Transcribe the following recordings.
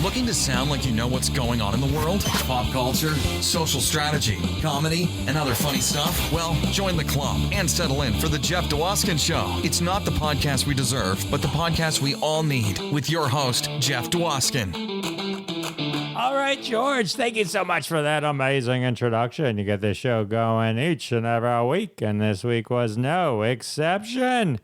Looking to sound like you know what's going on in the world? Pop culture, social strategy, comedy, and other funny stuff? Well, join the club and settle in for the Jeff Dwoskin Show. It's not the podcast we deserve, but the podcast we all need, with your host, Jeff Dwoskin. All right, George, thank you so much for that amazing introduction. You get this show going each and every week, and this week was no exception.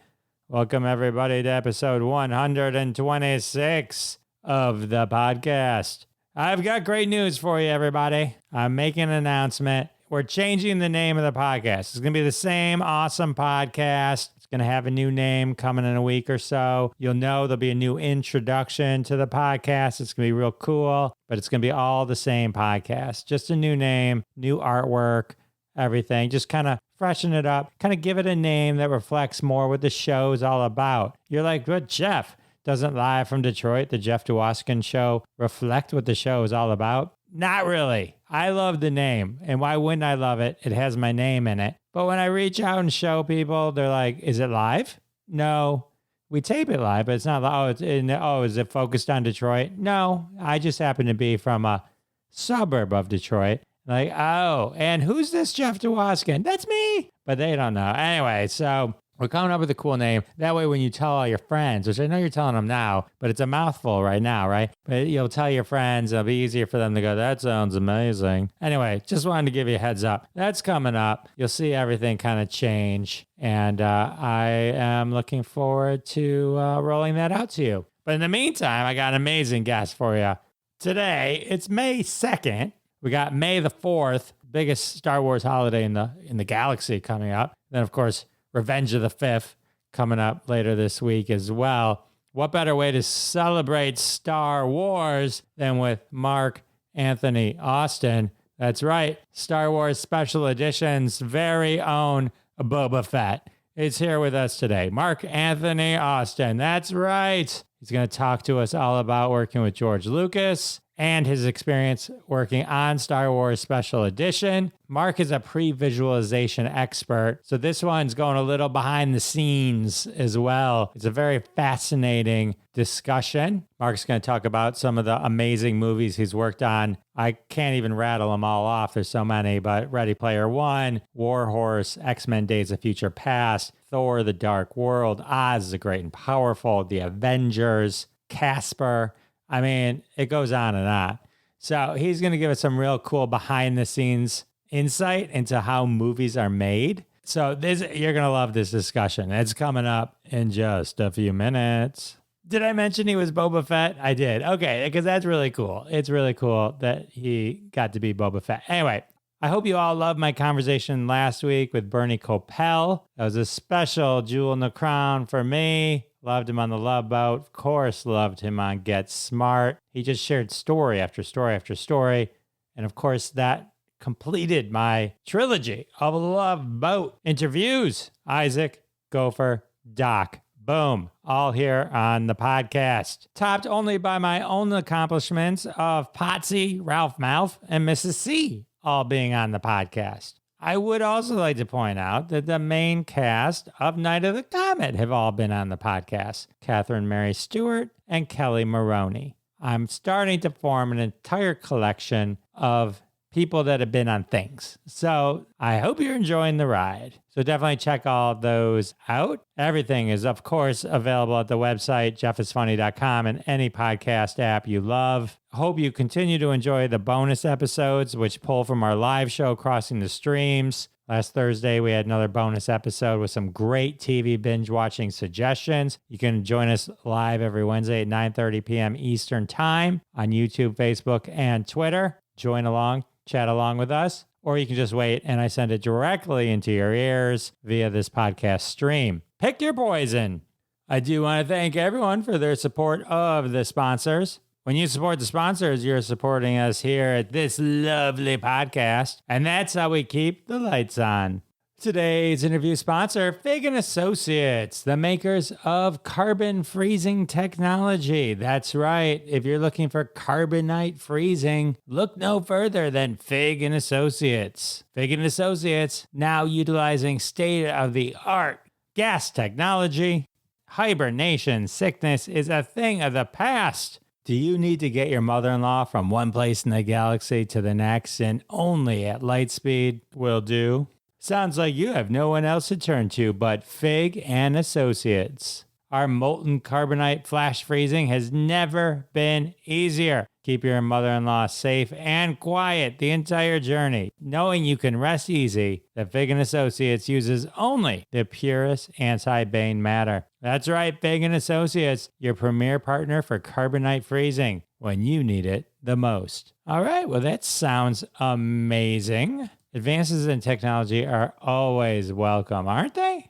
Welcome, everybody, to episode 126 of the podcast. I've got great news for you, everybody. I'm making an announcement. We're changing the name of the podcast. It's going to be the same awesome podcast. It's going to have a new name coming in a week or so. You'll know there'll be a new introduction to the podcast. It's going to be real cool, but it's going to be all the same podcast. Just a new name, new artwork, everything. Just kind of freshen it up, kind of give it a name that reflects more what the show is all about. You're like, but Jeff, doesn't Live from Detroit, the Jeff Dwoskin Show, reflect what the show is all about? Not really. I love the name, and why wouldn't I love it? It has my name in it. But when I reach out and show people, they're like, is it live? No. We tape it live, but it's not live. Is it focused on Detroit? No. I just happen to be from a suburb of Detroit. Like, oh, and who's this Jeff Dwoskin? That's me. But they don't know. Anyway, so we're coming up with a cool name. That way, when you tell all your friends, which I know you're telling them now, but it's a mouthful right now, right? But you'll tell your friends, it'll be easier for them to go, that sounds amazing. Anyway, just wanted to give you a heads up. That's coming up. You'll see everything kind of change. And I am looking forward to rolling that out to you. But in the meantime, I got an amazing guest for you. Today, it's May 2nd. We got May the 4th, biggest Star Wars holiday in the galaxy coming up. Then, of course, Revenge of the 5th coming up later this week as well. What better way to celebrate Star Wars than with Mark Anthony Austin? That's right, Star Wars Special Edition's very own Boba Fett is here with us today. Mark Anthony Austin, that's right. He's going to talk to us all about working with George Lucas and his experience working on Star Wars Special Edition. Mark is a pre-visualization expert, so this one's going a little behind the scenes as well. It's a very fascinating discussion. Mark's going to talk about some of the amazing movies he's worked on. I can't even rattle them all off. There's so many, but Ready Player One, War Horse, X-Men Days of Future Past, Thor: The Dark World, Oz the Great and Powerful, The Avengers, Casper. I mean, it goes on and on. So he's going to give us some real cool behind-the-scenes insight into how movies are made. So you're going to love this discussion. It's coming up in just a few minutes. Did I mention he was Boba Fett? I did. Okay, because that's really cool. It's really cool that he got to be Boba Fett. Anyway, I hope you all loved my conversation last week with Bernie Kopell. That was a special jewel in the crown for me. Loved him on The Love Boat. Of course, loved him on Get Smart. He just shared story after story after story. And of course, that completed my trilogy of Love Boat interviews. Isaac, Gopher, Doc. Boom. All here on the podcast. Topped only by my own accomplishments of Potsy, Ralph Mouth, and Mrs. C all being on the podcast. I would also like to point out that the main cast of Night of the Comet have all been on the podcast. Catherine Mary Stewart and Kelly Maroney. I'm starting to form an entire collection of people that have been on things. So I hope you're enjoying the ride. So definitely check all those out. Everything is, of course, available at the website, jeffisfunny.com, and any podcast app you love. Hope you continue to enjoy the bonus episodes, which pull from our live show, Crossing the Streams. Last Thursday, we had another bonus episode with some great TV binge-watching suggestions. You can join us live every Wednesday at 9:30 p.m. Eastern Time on YouTube, Facebook, and Twitter. Join along, chat along with us, or you can just wait and I send it directly into your ears via this podcast stream. Pick your poison. I do want to thank everyone for their support of the sponsors. When you support the sponsors, you're supporting us here at this lovely podcast, and that's how we keep the lights on. Today's interview sponsor, Fig & Associates, the makers of carbon freezing technology. That's right. If you're looking for carbonite freezing, look no further than Fig & Associates. Fig & Associates, now utilizing state-of-the-art gas technology. Hibernation sickness is a thing of the past. Do you need to get your mother-in-law from one place in the galaxy to the next and only at light speed will do? Sounds like you have no one else to turn to but Fig and Associates. Our molten carbonite flash freezing has never been easier. Keep your mother-in-law safe and quiet the entire journey, knowing you can rest easy that Fig and Associates uses only the purest anti-bane matter. That's right, Fig and Associates, your premier partner for carbonite freezing when you need it the most. All right, well, that sounds amazing. Advances in technology are always welcome, aren't they?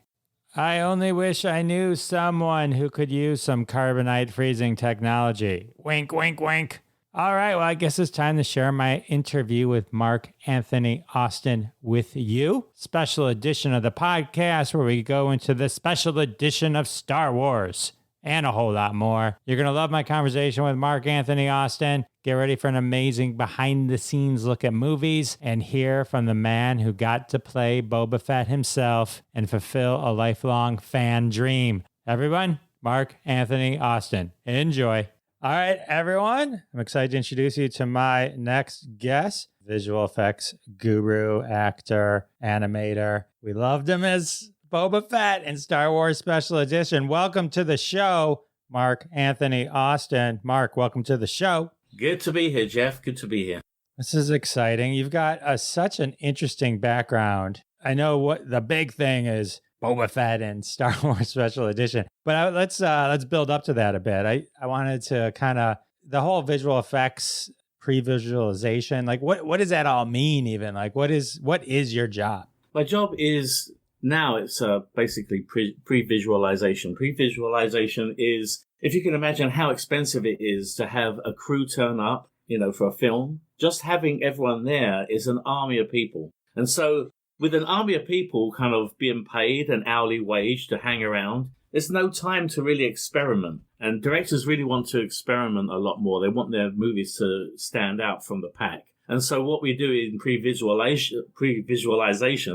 I only wish I knew someone who could use some carbonite freezing technology. Wink, wink, wink. All right, well, I guess it's time to share my interview with Mark Anthony Austin with you. Special edition of the podcast where we go into the special edition of Star Wars and a whole lot more. You're going to love my conversation with Mark Anthony Austin. Get ready for an amazing behind-the-scenes look at movies and hear from the man who got to play Boba Fett himself and fulfill a lifelong fan dream. Everyone, Mark Anthony Austin. Enjoy. All right, everyone. I'm excited to introduce you to my next guest, visual effects guru, actor, animator. We loved him as Boba Fett in Star Wars Special Edition. Welcome to the show, Mark Anthony Austin. Mark, welcome to the show. Good to be here, Jeff. Good to be here. This is exciting. You've got such an interesting background. I know what the big thing is Boba Fett and Star Wars Special Edition, but let's build up to that a bit. I wanted to kind of the whole visual effects pre-visualization. Like, what does that all mean? Even like, what is your job? My job is now it's basically pre-visualization. Pre-visualization is, if you can imagine how expensive it is to have a crew turn up, for a film, just having everyone there is an army of people. And so with an army of people kind of being paid an hourly wage to hang around, there's no time to really experiment. And directors really want to experiment a lot more. They want their movies to stand out from the pack. And so what we do in pre-visualization,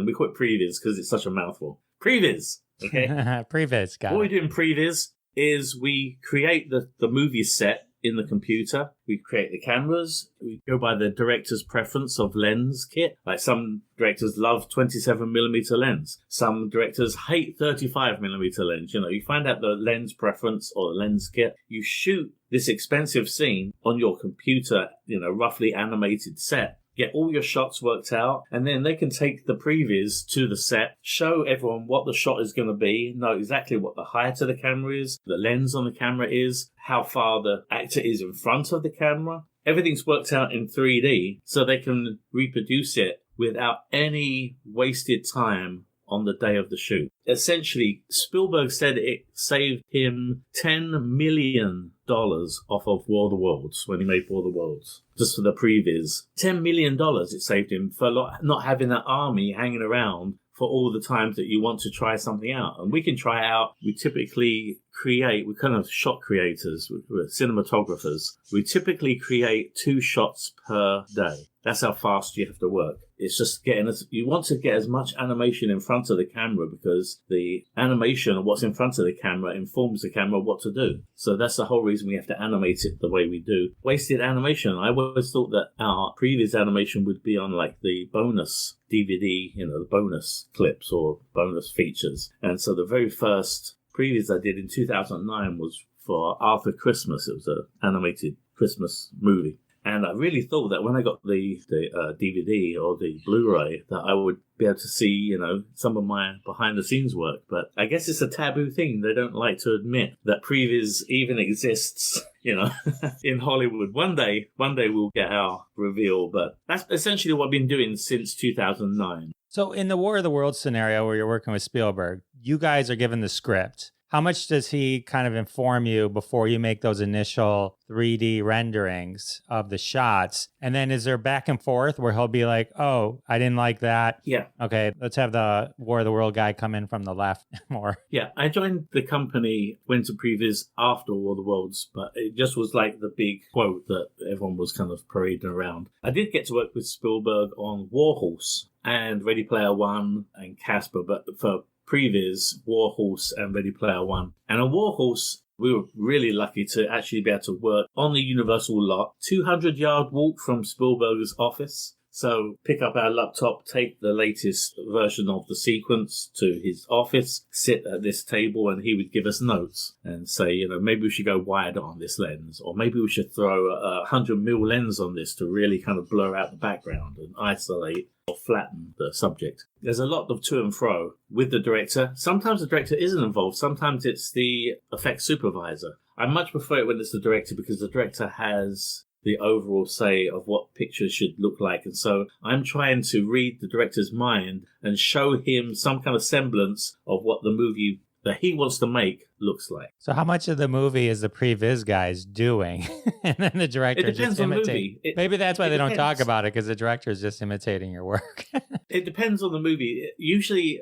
we call it previs because it's such a mouthful. Previs, okay? Previs, got it. What we do in previs is we create the movie set in the computer. We create the cameras. We go by the director's preference of lens kit. Like some directors love 27mm lens. Some directors hate 35mm lens. You find out the lens preference or the lens kit. You shoot this expensive scene on your computer, roughly animated set. Get all your shots worked out, and then they can take the previs to the set, show everyone what the shot is going to be, know exactly what the height of the camera is, the lens on the camera is, how far the actor is in front of the camera. Everything's worked out in 3D, so they can reproduce it without any wasted time on the day of the shoot. Essentially, Spielberg said it saved him $10 million off of War of the Worlds when he made War of the Worlds, just for the previs. $10 million it saved him for not having that army hanging around for all the times that you want to try something out. And we can try it out. We typically we're kind of shot creators, we're cinematographers. We typically create 2 shots per day. That's how fast you have to work. It's just you want to get as much animation in front of the camera because the animation of what's in front of the camera informs the camera what to do. So that's the whole reason we have to animate it the way we do. Wasted animation. I always thought that our previous animation would be on like the bonus DVD, the bonus clips or bonus features. And so the very first previous I did in 2009 was for Arthur Christmas. It was an animated Christmas movie. And I really thought that when I got the DVD or the Blu-ray that I would be able to see, some of my behind-the-scenes work. But I guess it's a taboo thing. They don't like to admit that previs even exists, in Hollywood. One day we'll get our reveal. But that's essentially what I've been doing since 2009. So in the War of the Worlds scenario where you're working with Spielberg, you guys are given the script. How much does he kind of inform you before you make those initial 3D renderings of the shots? And then is there back and forth where he'll be like, oh, I didn't like that. Yeah. Okay, let's have the War of the World guy come in from the left more. Yeah, I joined the company, went to previs after War of the Worlds, but it just was like the big quote that everyone was kind of parading around. I did get to work with Spielberg on Warhorse and Ready Player One and Casper, but for previs, Warhorse and Ready Player One. And on Warhorse, We were really lucky to actually be able to work on the Universal lot, 200-yard walk from Spielberg's office. So pick up our laptop, take the latest version of the sequence to his office, sit at this table, and he would give us notes and say, maybe we should go wider on this lens, or maybe we should throw a 100mm lens on this to really kind of blur out the background and isolate or flatten the subject. There's a lot of to and fro with the director. Sometimes the director isn't involved. Sometimes it's the effects supervisor. I much prefer it when it's the director because the director has the overall say of what pictures should look like. And so I'm trying to read the director's mind and show him some kind of semblance of what the movie that he wants to make looks like. So how much of the movie is the pre-viz guys doing? And then the director just imitating? Maybe that's why they don't talk about it, because the director is just imitating your work. It depends on the movie. Usually,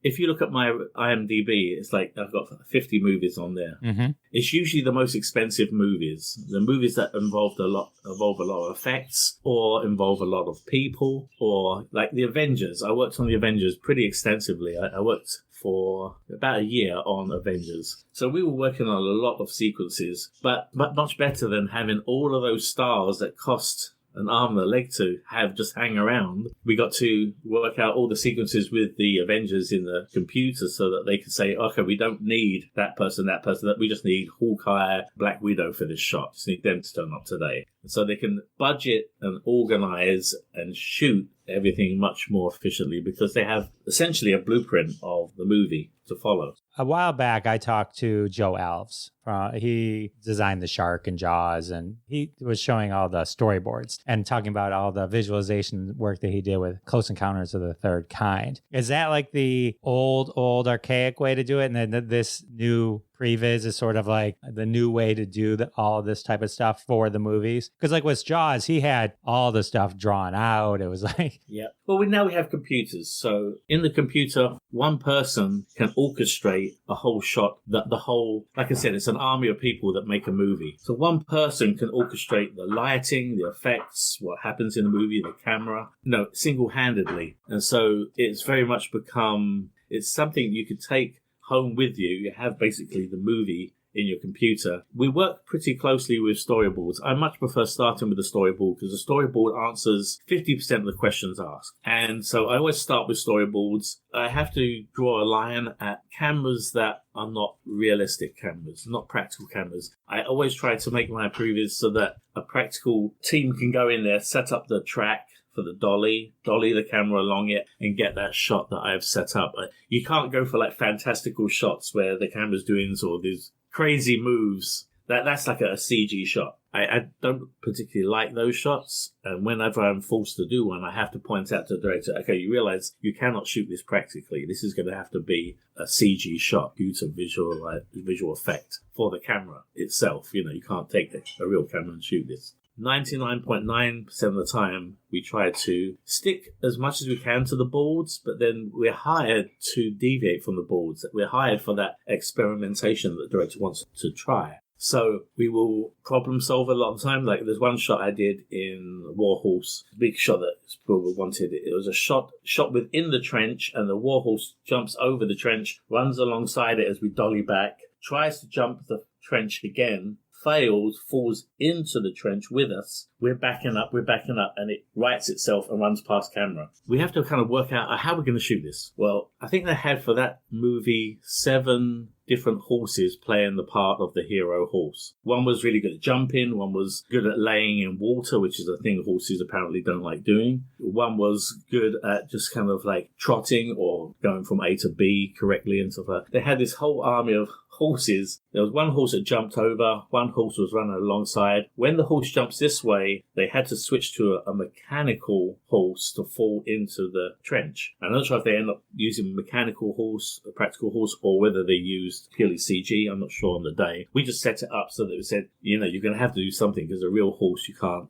if you look at my IMDb, it's like I've got 50 movies on there. Mm-hmm. It's usually the most expensive movies. The movies that involve a lot of effects or involve a lot of people, or like the Avengers. I worked on the Avengers pretty extensively. I worked for about a year on Avengers. So we were working on a lot of sequences, but much better than having all of those stars that cost an arm and a leg to have just hang around. We got to work out all the sequences with the Avengers in the computer so that they could say, okay, we don't need that person, that we just need Hawkeye, Black Widow for this shot. Just need them to turn up today. And so they can budget and organize and shoot everything much more efficiently because they have essentially a blueprint of the movie to follow. A while back, I talked to Joe Alves. He designed the shark and Jaws, and he was showing all the storyboards and talking about all the visualization work that he did with Close Encounters of the Third Kind. Is that like the old archaic way to do it? And then this new previs is sort of like the new way to do all this type of stuff for the movies? Because like with Jaws, he had all the stuff drawn out. It was like... Yeah. Well, now we have computers. So in the computer, one person can orchestrate a whole shot, that the whole, like I said, it's an army of people that make a movie. So one person can orchestrate the lighting, the effects, what happens in the movie, the camera, single-handedly. And so it's very much become, it's something you could take home with you. You have basically the movie in your computer. We work pretty closely with storyboards. I much prefer starting with the storyboard because the storyboard answers 50% of the questions asked. And so I always start with storyboards. I have to draw a line at cameras that are not realistic cameras, not practical cameras. I always try to make my previews so that a practical team can go in there, set up the track for the dolly the camera along it, and get that shot that I've set up. You can't go for like fantastical shots where the camera's doing sort of these crazy moves. That's like a CG shot. I don't particularly like those shots, and whenever I'm forced to do one, I have to point out to the director, okay, you realize you cannot shoot this practically. This is going to have to be a CG shot due to visual effect for the camera itself. You can't take a real camera and shoot this. 99.9% of the time, we try to stick as much as we can to the boards, but then we're hired to deviate from the boards. We're hired for that experimentation that the director wants to try. So we will problem solve a lot of the time. Like there's one shot I did in Warhorse, big shot that Spielberg wanted. It was a shot within the trench, and the Warhorse jumps over the trench, runs alongside it as we dolly back, tries to jump the trench again, fails, falls into the trench with us. We're backing up, and it rights itself and runs past camera. We have to kind of work out how we're going to shoot this. Well, I think they had for that movie 7 different horses playing the part of the hero horse. One was really good at jumping, one was good at laying in water, which is a thing horses apparently don't like doing. One was good at just kind of like trotting or going from A to B correctly and stuff like that. They had this whole army of horses. There was one horse that jumped over, one horse was running alongside. When the horse jumps this way, they had to switch to a mechanical horse to fall into the trench. I'm not sure if they end up using a mechanical horse, a practical horse, or whether they used purely CG. I'm not sure on the day. We just set it up so that we said, you're going to have to do something because a real horse, you can't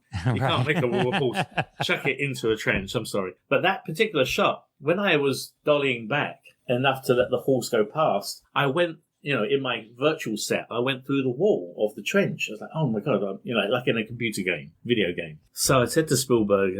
make a real horse chuck it into a trench. I'm sorry. But that particular shot, when I was dollying back enough to let the horse go past, I went, in my virtual set, I went through the wall of the trench. I was like, oh my God, like in a computer game, video game. So I said to Spielberg,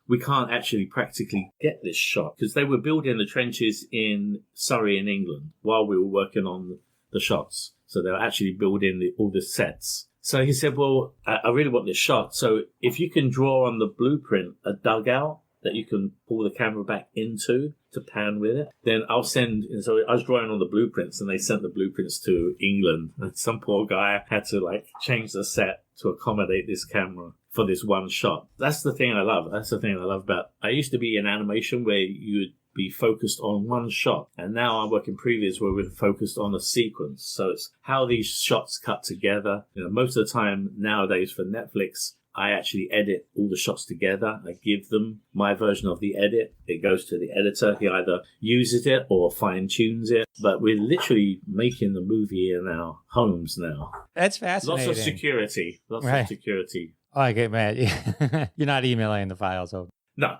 we can't actually practically get this shot because they were building the trenches in Surrey in England while we were working on the shots. So they were actually building all the sets. So he said, well, I really want this shot. So if you can draw on the blueprint a dugout that you can pull the camera back into to pan with it, then I'll send. And so I was drawing on the blueprints, and they sent the blueprints to England. And some poor guy had to change the set to accommodate this camera for this one shot. That's the thing I love. That's the thing I love about. I used to be in animation where you would be focused on one shot, and now I work in previews where we're focused on a sequence. So it's how these shots cut together. Most of the time nowadays for Netflix, I actually edit all the shots together. I give them my version of the edit. It goes to the editor. He either uses it or fine-tunes it. But we're literally making the movie in our homes now. That's fascinating. Lots of security. Lots of security. Oh, I get mad. You're not emailing the files over. No.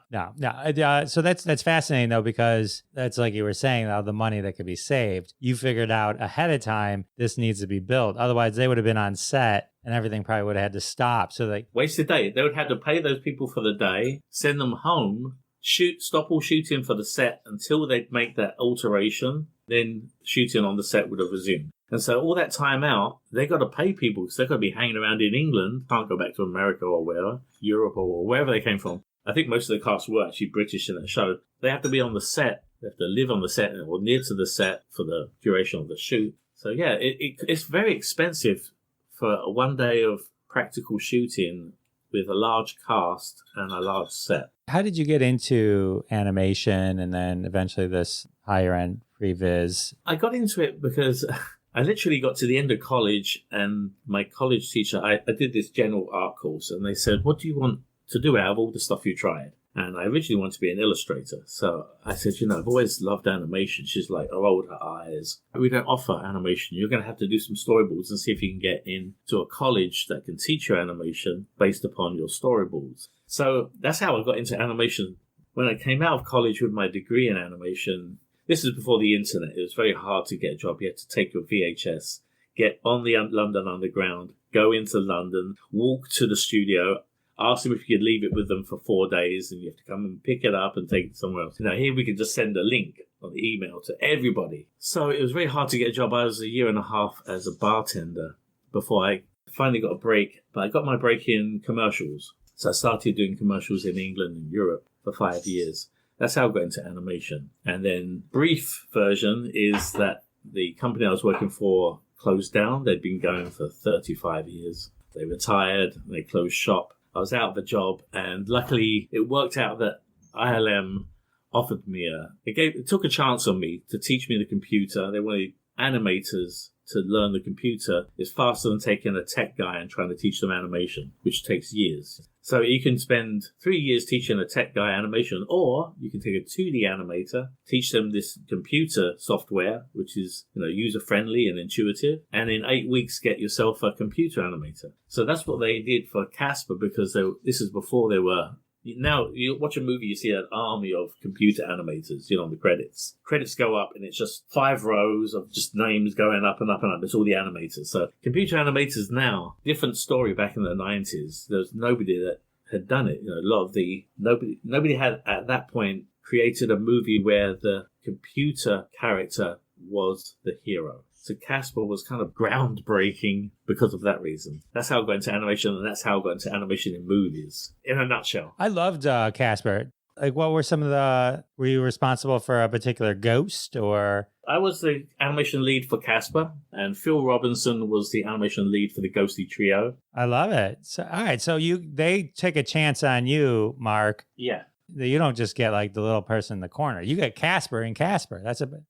So that's fascinating, though, because that's like you were saying, all the money that could be saved. You figured out ahead of time this needs to be built. Otherwise, they would have been on set and everything probably would have had to stop. So wasted day. They would have to pay those people for the day, send them home, stop all shooting for the set until they'd make that alteration. Then shooting on the set would have resumed. And so all that time out, they got to pay people because they've got to be hanging around in England. Can't go back to America or wherever, Europe or wherever they came from. I think most of the cast were actually British in that show. They have to be on the set. They have to live on the set or near to the set for the duration of the shoot. So yeah, it's very expensive for one day of practical shooting with a large cast and a large set. How did you get into animation and then eventually this higher end previs? I got into it because I literally got to the end of college, and my college teacher, I did this general art course, and they said, what do you want to do out of all the stuff you tried? And I originally wanted to be an illustrator. So I said, I've always loved animation. She's like, oh, rolled her eyes. We don't offer animation. You're going to have to do some storyboards and see if you can get into a college that can teach you animation based upon your storyboards. So that's how I got into animation. When I came out of college with my degree in animation, this is before the internet. It was very hard to get a job. You had to take your VHS, get on the London Underground, go into London, walk to the studio, ask them if you could leave it with them for 4 days, and you have to come and pick it up and take it somewhere else. Here we could just send a link on the email to everybody. So it was very hard to get a job. I was 1.5 years as a bartender before I finally got a break. But I got my break in commercials. So I started doing commercials in England and Europe for 5 years. That's how I got into animation. And then brief version is that the company I was working for closed down. They'd been going for 35 years. They retired, they closed shop. I was out of a job, and luckily it worked out that ILM offered me it took a chance on me to teach me the computer. They wanted animators to learn the computer. It's faster than taking a tech guy and trying to teach them animation, which takes years. So you can spend 3 years teaching a tech guy animation, or you can take a 2D animator, teach them this computer software, which is user-friendly and intuitive, and in 8 weeks get yourself a computer animator. So that's what they did for Casper, because this is before they were... Now, you watch a movie, you see an army of computer animators, on the credits. Credits go up, and it's just 5 rows of just names going up and up and up. It's all the animators. So computer animators now, different story back in the 90s. There was nobody that had done it. Nobody had, at that point, created a movie where the computer character was the hero. So Casper was kind of groundbreaking because of that reason. That's how I got into animation, and that's how I got into animation in movies, in a nutshell. I loved Casper. What were some of were you responsible for a particular ghost, or? I was the animation lead for Casper, and Phil Robinson was the animation lead for the Ghostly Trio. I love it. So, all right. So they take a chance on you, Mark. Yeah. You don't just get the little person in the corner. You get Casper and Casper. That's a bit.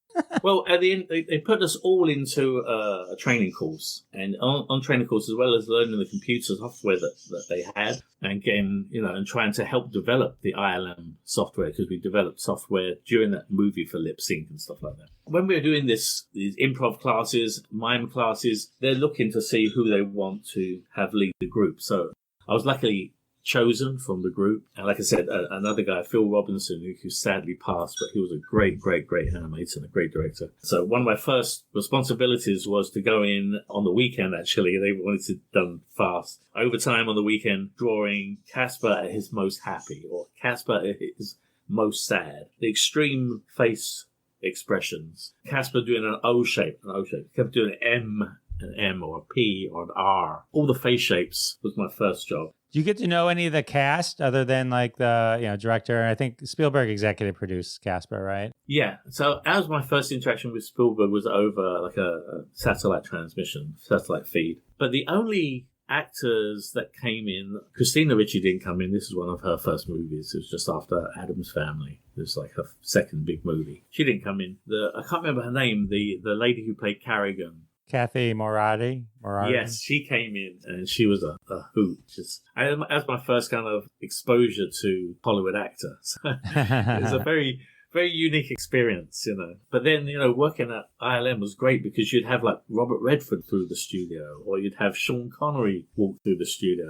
Well, at the end, they put us all into a training course, and on training course, as well as learning the computer software that they had, and getting, and trying to help develop the ILM software, because we developed software during that movie for lip sync and stuff like that. When we were doing these improv classes, mime classes, they're looking to see who they want to have lead the group. So I was luckily chosen from the group, and like I said, another guy, Phil Robinson, who sadly passed, but he was a great animator and a great director. So one of my first responsibilities was to go in on the weekend. Actually, they wanted it done fast, overtime on the weekend, drawing Casper at his most happy, or Casper at his most sad. The extreme face expressions. Casper doing an O shape, kept doing an M an M or a P or an R. All the face shapes was my first job. Do you get to know any of the cast other than like the director? I think Spielberg executive produced Casper, right? Yeah. So as my first interaction with Spielberg was over like a satellite transmission, satellite feed. But the only actors that came in, Christina Ricci didn't come in. This is one of her first movies. It was just after Addams Family. It was like her second big movie. She didn't come in. I can't remember her name. The lady who played Carrigan. Kathy Moradi. Yes, she came in and she was a hoot. As my first kind of exposure to Hollywood actor. So it was a very, very unique experience, But then, working at ILM was great because you'd have like Robert Redford through the studio, or you'd have Sean Connery walk through the studio.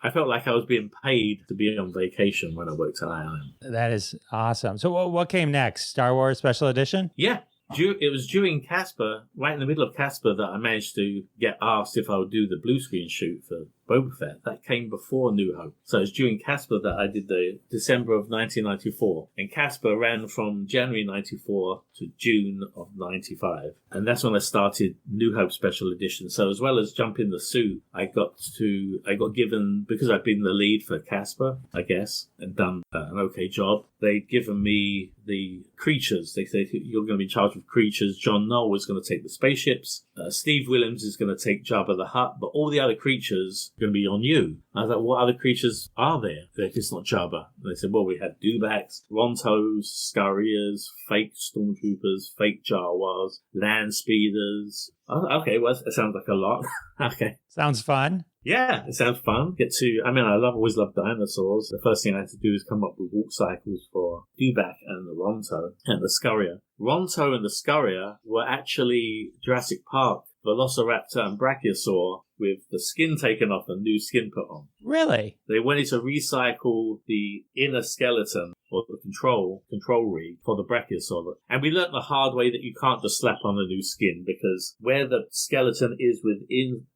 I felt like I was being paid to be on vacation when I worked at ILM. That is awesome. So what came next? Star Wars Special Edition? Yeah. It was during Casper, right in the middle of Casper, that I managed to get asked if I would do the blue screen shoot for Boba Fett. That came before New Hope. So it was during Casper that I did the December of 1994. And Casper ran from January 94 to June of 95. And that's when I started New Hope Special Edition. So as well as jumping the suit, I got given, because I'd been the lead for Casper, I guess, and done an okay job, they'd given me the creatures. They said, you're going to be in charge of creatures. John Knoll is going to take the spaceships. Steve Williams is going to take Jabba the Hutt. But all the other creatures are going to be on you. I was like, what other creatures are there? If it's not Jabba. And they said, well, we had Dewbacks, Rontos, Scurriers, fake Stormtroopers, fake Jawas, Land Speeders. Oh, okay, well, that sounds like a lot. Okay. Sounds fun. Yeah, it sounds fun. Always loved dinosaurs. The first thing I had to do is come up with walk cycles for Dewback and the Ronto and the Scurrier. Ronto and the Scurrier were actually Jurassic Park Velociraptor and Brachiosaur with the skin taken off and new skin put on. Really? They wanted to recycle the inner skeleton or the control rig for the Brachiosaur. And we learnt the hard way that you can't just slap on a new skin, because where the skeleton is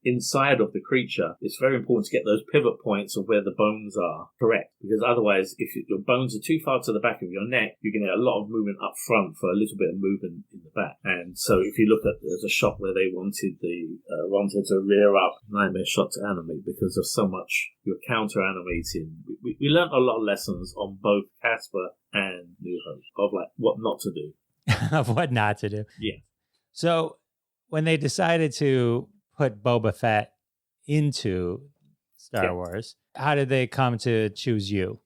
inside of the creature, it's very important to get those pivot points of where the bones are correct. Because otherwise, if your bones are too far to the back of your neck, you're going to get a lot of movement up front for a little bit of movement in the back. And so if you look at, there's a shot where they wanted to rear up, nightmare shot to animate because of so much you're counter animating. We learnt a lot of lessons on both Casper and New Hope of like what not to do. Of what not to do. Yeah. So when they decided to put Boba Fett into Star Wars, how did they come to choose you?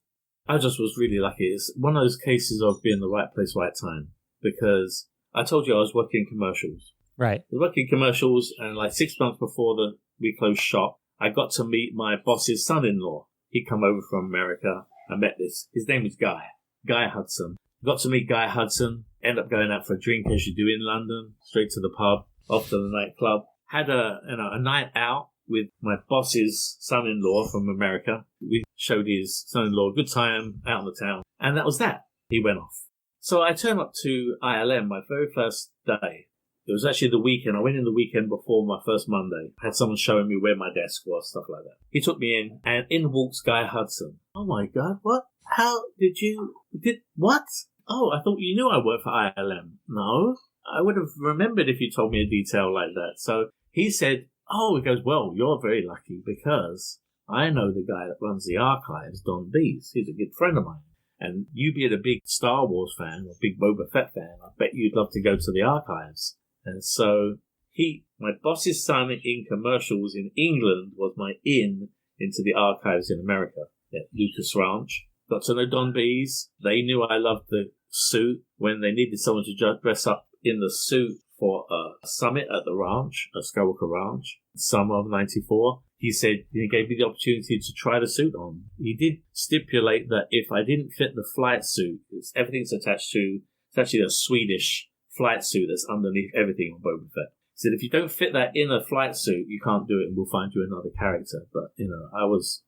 I just was really lucky. It's one of those cases of being in the right place, right time. Because I told you I was working in commercials. Right. I was working in commercials, and like 6 months before we closed shop, I got to meet my boss's son-in-law. He'd come over from America. I met his name is Guy Hudson. Got to meet Guy Hudson, end up going out for a drink as you do in London, straight to the pub, off to the nightclub. Had a night out with my boss's son-in-law from America. We showed his son-in-law a good time out in the town. And that was that. He went off. So I turned up to ILM my very first day. It was actually the weekend. I went in the weekend before my first Monday. I had someone showing me where my desk was, stuff like that. He took me in, and in walks Guy Hudson. Oh my God, what? How what? Oh, I thought you knew I worked for ILM. No, I would have remembered if you told me a detail like that. So he said, he goes, well, you're very lucky because I know the guy that runs the archives, Don Bees. He's a good friend of mine. And you being a big Star Wars fan, a big Boba Fett fan, I bet you'd love to go to the archives. And so my boss's son in commercials in England was my into the archives in America at Lucas Ranch. Got to know Don Bees. They knew I loved the suit. When they needed someone to dress up in the suit for a summit at the ranch, at Skywalker Ranch, summer of 94, he said he gave me the opportunity to try the suit on. He did stipulate that if I didn't fit the flight suit, everything's attached to, it's actually a Swedish flight suit that's underneath everything on Boba Fett. He said, if you don't fit that in a flight suit, you can't do it and we'll find you another character. But, I was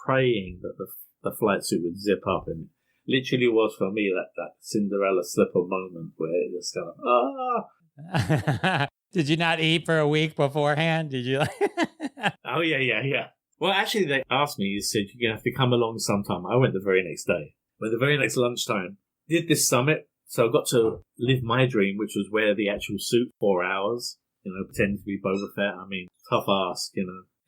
praying that the flight suit would zip up, and it literally was for me that Cinderella slipper moment where it just kind of, Did you not eat for a week beforehand? Did you? Oh, yeah. Well, actually, they asked me, he said, you're going to have to come along sometime. I went the very next day. Went the very next lunchtime. Did this summit. So I got to live my dream, which was wear the actual suit 4 hours, pretending to be Boba Fett. I mean, tough ask.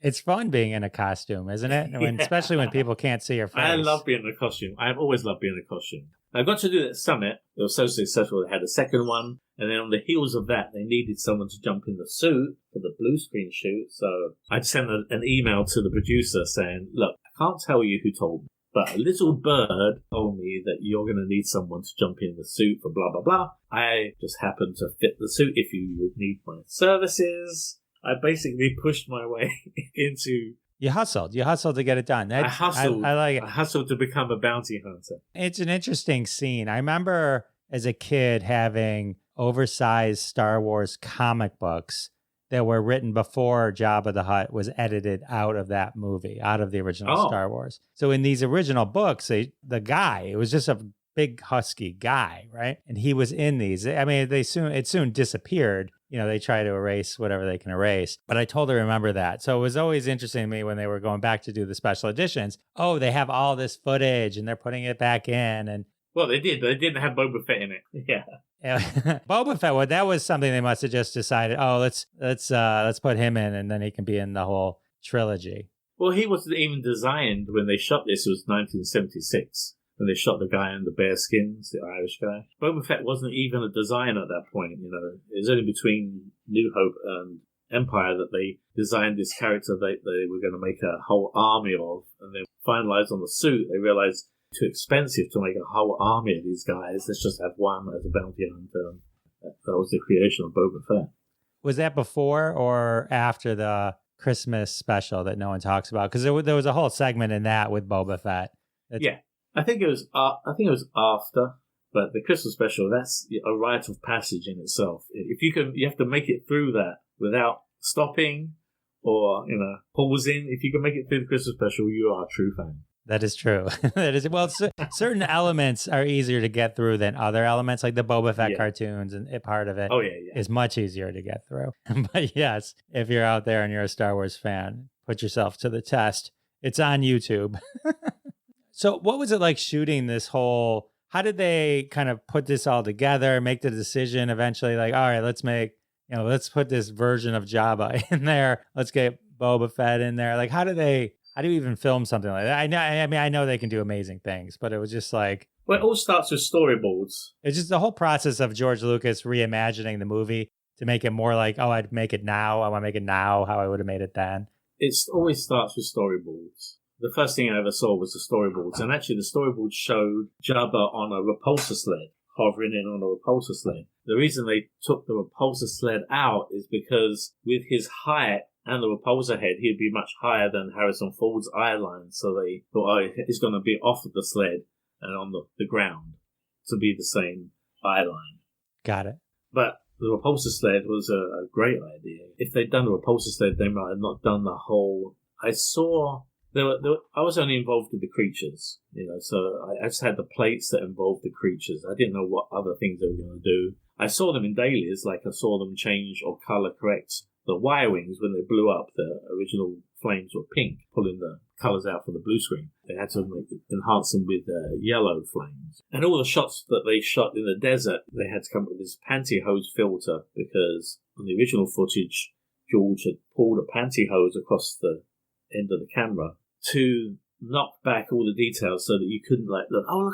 It's fun being in a costume, isn't it? Especially when people can't see your face. I love being in a costume. I've always loved being in a costume. I got to do that summit. It was so successful. They had a second one. And then on the heels of that, they needed someone to jump in the suit for the blue screen shoot. So I sent an email to the producer saying, look, I can't tell you who told me, but a little bird told me that you're going to need someone to jump in the suit for blah, blah, blah. I just happen to fit the suit if you would need my services. I basically pushed my way into... You hustled to get it done. I hustled. I like it. I hustled to become a bounty hunter. It's an interesting scene. I remember as a kid having oversized Star Wars comic books that were written before Jabba the Hutt was edited out of that movie, out of the original Star Wars. So in these original books, it was just a big husky guy, right? And he was in these. I mean, it soon disappeared. They try to erase whatever they can erase. But I totally remember that. So it was always interesting to me when they were going back to do the special editions. Oh, they have all this footage and they're putting it back in. And well, they did. They didn't have Boba Fett in it. Yeah. Boba Fett. Well, that was something they must have just decided. Oh, let's put him in, and then he can be in the whole trilogy. Well, he wasn't even designed when they shot this. It was 1976 when they shot the guy in the bear skins, the Irish guy. Boba Fett wasn't even a design at that point. It was only between New Hope and Empire that they designed this character they were going to make a whole army of, and then finalized on the suit. They realized too expensive to make a whole army of these guys. Let's just have one as a bounty hunter. That was the creation of Boba Fett. Was that before or after the Christmas special that no one talks about? Because there was a whole segment in that with Boba Fett. Yeah, I think it was after. But the Christmas special, that's a rite of passage in itself. If you have to make it through that without stopping or pausing. If you can make it through the Christmas special, you are a true fan. That is true. That is well. Certain elements are easier to get through than other elements, like the Boba Fett cartoons, and part of it is much easier to get through. But yes, if you're out there and you're a Star Wars fan, put yourself to the test. It's on YouTube. So, what was it like shooting this whole? How did they kind of put this all together? Make the decision eventually, like, all right, let's put this version of Jabba in there. Let's get Boba Fett in there. Like, how do you even film something like that? I know they can do amazing things, but it was just like... Well, it all starts with storyboards. It's just the whole process of George Lucas reimagining the movie to make it more like, oh, I'd make it now. I want to make it now how I would have made it then. It always starts with storyboards. The first thing I ever saw was the storyboards. And actually, the storyboards showed Jabba on a repulsor sled, hovering in on a repulsor sled. The reason they took the repulsor sled out is because with his height, and the repulsor head, he'd be much higher than Harrison Ford's eye line. So they thought, he's going to be off of the sled and on the ground to be the same eye line. Got it. But the repulsor sled was a great idea. If they'd done the repulsor sled, they might have not done the whole... I was only involved with the creatures, so I just had the plates that involved the creatures. I didn't know what other things they were going to do. I saw them in dailies, like I saw them change or color correct the Y-wings. When they blew up, the original flames were pink, pulling the colors out for the blue screen. They had to enhance them with yellow flames. And all the shots that they shot in the desert, they had to come up with this pantyhose filter, because on the original footage, George had pulled a pantyhose across the end of the camera to knock back all the details so that you couldn't look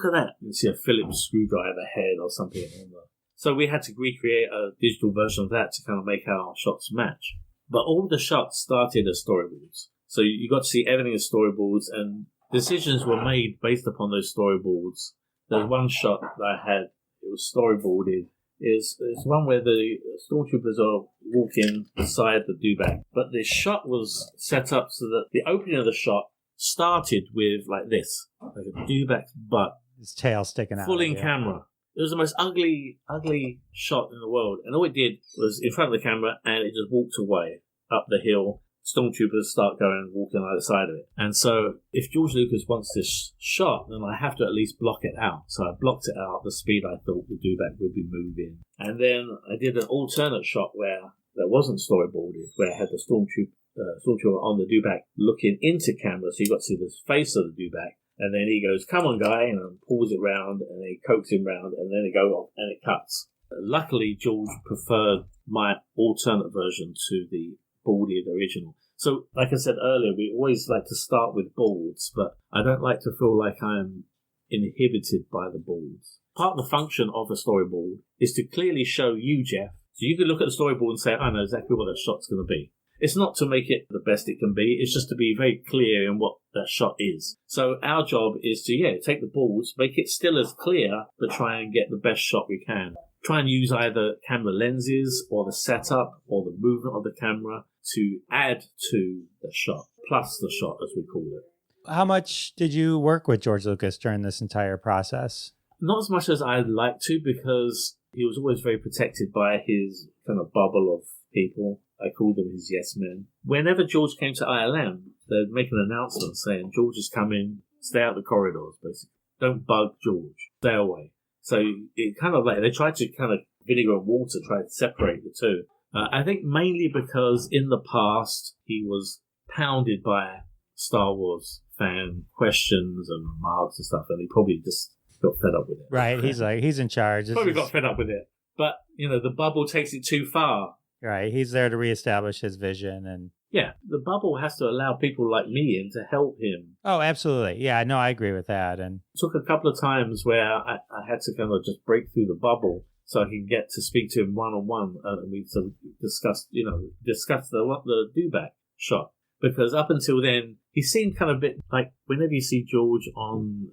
at that and see a Phillips screwdriver head or something on there. So we had to recreate a digital version of that to kind of make our shots match. But all the shots started as storyboards. So you got to see everything as storyboards, and decisions were made based upon those storyboards. There's one shot that I had, it was storyboarded. It's one where the stormtroopers are walking beside the dewback. But the shot was set up so that the opening of the shot started with like this, like a dewback's butt. His tail sticking out. Full in camera. It was the most ugly shot in the world. And all it did was in front of the camera, and it just walked away up the hill. Stormtroopers start going and walking on either side of it. And so if George Lucas wants this shot, then I have to at least block it out. So I blocked it out at the speed I thought the dewback would be moving. And then I did an alternate shot where that wasn't storyboarded, where I had the stormtrooper on the dewback looking into camera, so you got to see the face of the dewback. And then he goes, "Come on, guy," and pulls it round, and then he coaxes him round, and then it goes off, and it cuts. Luckily, George preferred my alternate version to the boarded original. So, like I said earlier, we always like to start with boards, but I don't like to feel like I'm inhibited by the boards. Part of the function of a storyboard is to clearly show you, Jeff, so you can look at the storyboard and say, I know exactly what that shot's going to be. It's not to make it the best it can be, it's just to be very clear in what that shot is. So our job is to, take the boards, make it still as clear, but try and get the best shot we can. Try and use either camera lenses or the setup or the movement of the camera to add to the shot, plus the shot, as we call it. How much did you work with George Lucas during this entire process? Not as much as I'd like to, because he was always very protected by his kind of bubble of people. I called them his yes men. Whenever George came to ILM, they'd make an announcement saying, George is coming, stay out the corridors, basically. Don't bug George, stay away. So it kind of like, they tried to kind of vinegar and water, try to separate the two. I think mainly because in the past, he was pounded by Star Wars fan questions and remarks and stuff, and he probably just got fed up with it. Right, he's in charge. Probably got fed up with it. But, the bubble takes it too far. Right, he's there to reestablish his vision. And yeah, the bubble has to allow people like me in to help him. Oh, absolutely. Yeah, no, I agree with that. And it took a couple of times where I had to kind of just break through the bubble so I can get to speak to him one-on-one, and we sort of discuss the do-back shot. Because up until then, he seemed kind of a bit like, whenever you see George on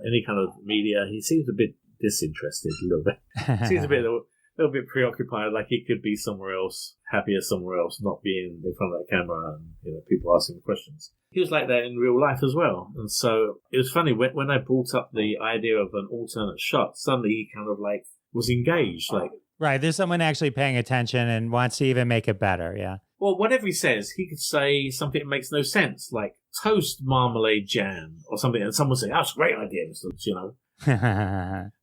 any kind of media, he seems a bit disinterested a little bit. Seems a little bit preoccupied, like he could be somewhere else, happier somewhere else, not being in front of that camera and people asking questions. He was like that in real life as well. And so it was funny, when I brought up the idea of an alternate shot, suddenly he kind of like was engaged. Like, right, there's someone actually paying attention and wants to even make it better, yeah. Well, whatever he says, he could say something that makes no sense, like toast marmalade jam or something, and someone would say, that's a great idea,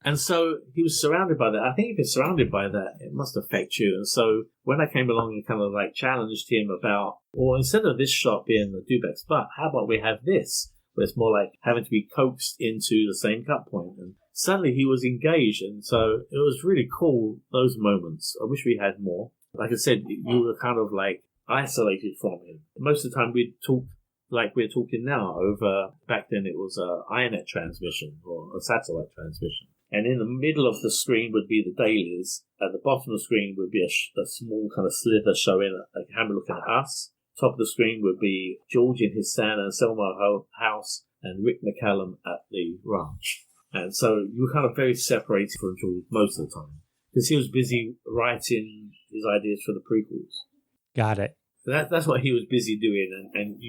And so he was surrounded by that. I think if you're surrounded by that, it must affect you. And so when I came along and kind of like challenged him about, well, instead of this shot being the Dubek's butt, how about we have this, where it's more like having to be coaxed into the same cut point. And suddenly he was engaged. And so it was really cool, those moments. I wish we had more. Like I said, you were kind of like isolated from him. Most of the time we'd talk like we're talking now over, back then it was a IONET transmission or a satellite transmission. And in the middle of the screen would be the dailies. At the bottom of the screen would be a small kind of sliver showing a camera looking at us. Top of the screen would be George in his Santa and Selma house and Rick McCallum at the ranch. And so you were kind of very separated from George most of the time, because he was busy writing his ideas for the prequels. Got it. So that's what he was busy doing, and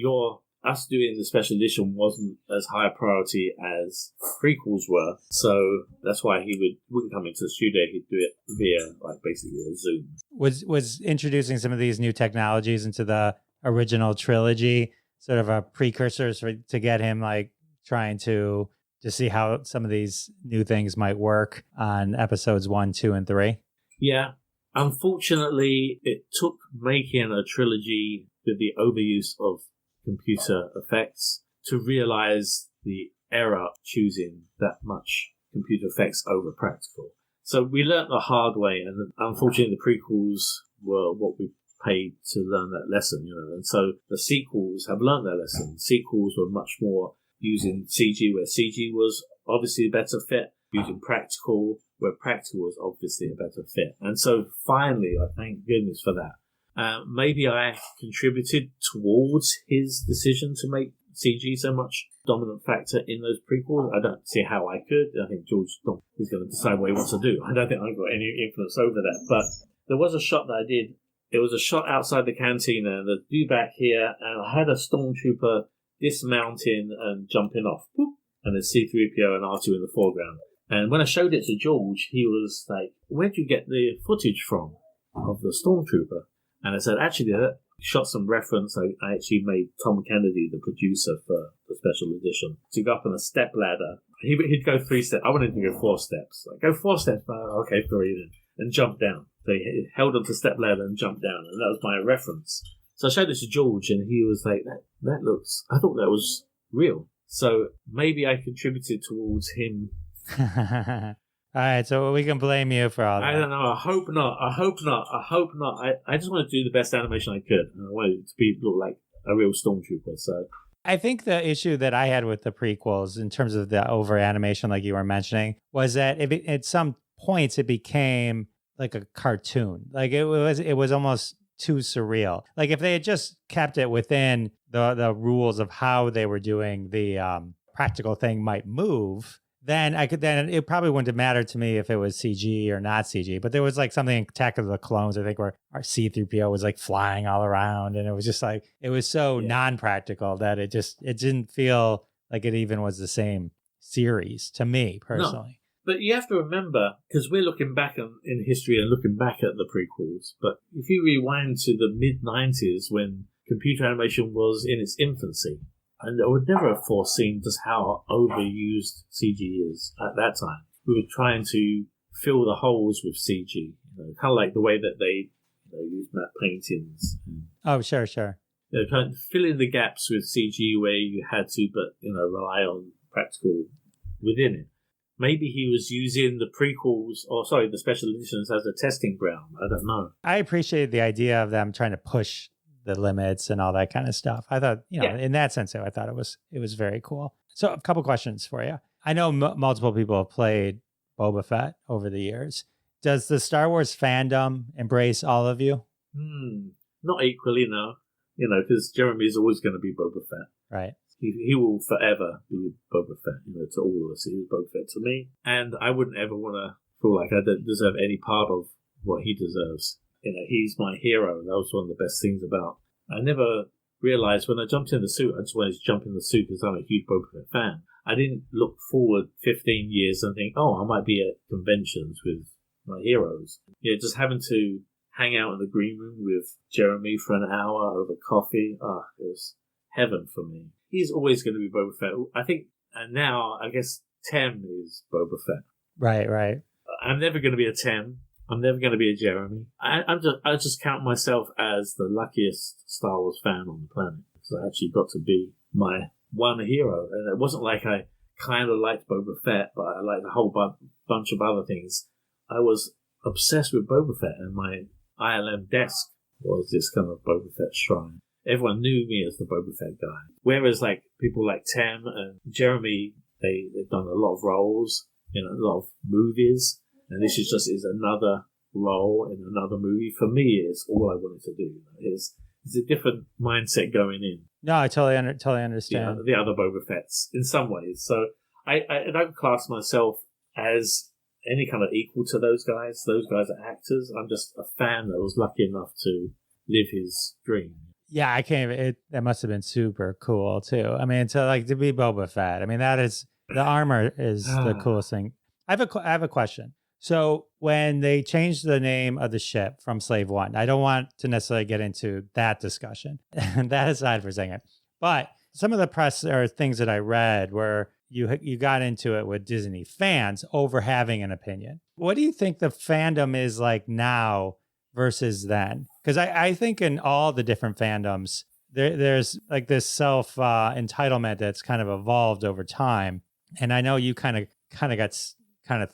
us doing the special edition wasn't as high a priority as prequels were. So that's why he wouldn't come into the studio. He'd do it via basically a Zoom. Was introducing some of these new technologies into the original trilogy sort of a precursor to get him trying to see how some of these new things might work on episodes 1, 2, and 3? Yeah. Unfortunately, it took making a trilogy with the overuse of computer effects to realize the error choosing that much computer effects over practical. So we learnt the hard way, and unfortunately the prequels were what we paid to learn that lesson, and so the sequels have learnt that lesson. Sequels were much more using CG, where CG was obviously a better fit, using practical, where practical was obviously a better fit. And so finally, I thank goodness for that. Maybe I contributed towards his decision to make CG so much dominant factor in those prequels. I don't see how I could. I think George is going to decide what he wants to do. I don't think I've got any influence over that. But there was a shot that I did. It was a shot outside the cantina, and the do back here, and I had a stormtrooper dismounting and jumping off. Boop, and there's C-3PO and R2 in the foreground. And when I showed it to George, he was like, where'd you get the footage from of the stormtrooper? And I said, actually, that shot some reference. I actually made Tom Kennedy, the producer for the special edition, to go up on a step ladder. He'd go 3 steps. I wanted him to go 4 steps. Go 4 steps. Okay, 3 then. And jump down. So he held onto the step ladder and jumped down. And that was my reference. So I showed it to George, and he was like, that looks, I thought that was real. So maybe I contributed towards him. All right, so we can blame you for all that. I don't know. I hope not. I just want to do the best animation I could. I want it to look like a real stormtrooper. So I think the issue that I had with the prequels in terms of the over animation, like you were mentioning, was that at some points it became like a cartoon. Like it was almost too surreal. Like if they had just kept it within the rules of how they were doing the practical thing might move, then it probably wouldn't have mattered to me if it was CG or not CG. But there was like something in Attack of the Clones, I think, where our C-3PO was like flying all around, and it was just like it was so non-practical that it didn't feel like it even was the same series to me personally. No. But you have to remember, because we're looking back in history and looking back at the prequels, but if you rewind to the mid-90s when computer animation was in its infancy, and I would never have foreseen just how overused CG is at that time. We were trying to fill the holes with CG, kind of like the way that they use matte paintings. Oh, sure. They're trying to fill in the gaps with CG where you had to, but rely on practical within it. Maybe he was using the special editions as a testing ground. I don't know. I appreciated the idea of them trying to push the limits and all that kind of stuff. I thought, in that sense, I thought it was very cool. So a couple questions for you. I know multiple people have played Boba Fett over the years. Does the Star Wars fandom embrace all of you? Not equally, no. Because Jeremy's always going to be Boba Fett. Right. He will forever be Boba Fett, to all of us. He was Boba Fett to me. And I wouldn't ever want to feel like I don't deserve any part of what he deserves. He's my hero. That was one of the best things about. I never realized when I jumped in the suit, I just wanted to jump in the suit because I'm a huge Boba Fett fan. I didn't look forward 15 years and think, I might be at conventions with my heroes. Just having to hang out in the green room with Jeremy for an hour over coffee. It was heaven for me. He's always going to be Boba Fett. I think, and now I guess Tem is Boba Fett. Right. I'm never going to be a Tem. I'm never going to be a Jeremy. I just count myself as the luckiest Star Wars fan on the planet because I actually got to be my one hero. And it wasn't like I kind of liked Boba Fett, but I liked a whole bunch of other things. I was obsessed with Boba Fett, and my ILM desk was this kind of Boba Fett shrine. Everyone knew me as the Boba Fett guy. Whereas like people like Tem and Jeremy, they've done a lot of roles in a lot of movies. And this is another role in another movie. For me, it's all I wanted to do. It's a different mindset going in. No, I totally understand. The other Boba Fetts in some ways. So I don't class myself as any kind of equal to those guys. Those guys are actors. I'm just a fan that was lucky enough to live his dream. Yeah, I can't. That must have been super cool too. I mean, to be Boba Fett. I mean, that is the armor is the coolest thing. I have a question. So when they changed the name of the ship from Slave One, I don't want to necessarily get into that discussion and that aside for a second, but some of the press or things that I read where you got into it with Disney fans over having an opinion. What do you think the fandom is like now versus then? Because I think in all the different fandoms, there's like this self entitlement that's kind of evolved over time. And I know you kind of got